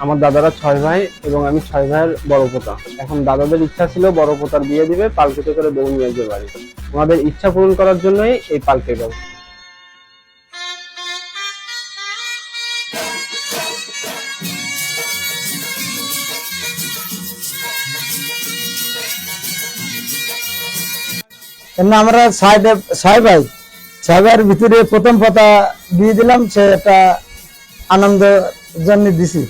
আমার দাদারা 6 ভাই এবং আমি 6 ভাইয়ের বড় পোতা। এখন দাদাদের ইচ্ছা ছিল বড় পোতার বিয়ে দিবে, পালকিতে করে বউ নিয়ে আসবে বাড়ি। ওনাদের ইচ্ছা পূরণ করার জন্যই এই পালকির ব্যবস্থা। এমনি আমরা 6 ভাই, 6 ভাইয়ের ভিতরে প্রথম পাতা দিয়ে দিলাম, সে একটা আনন্দ জন্য দিছি।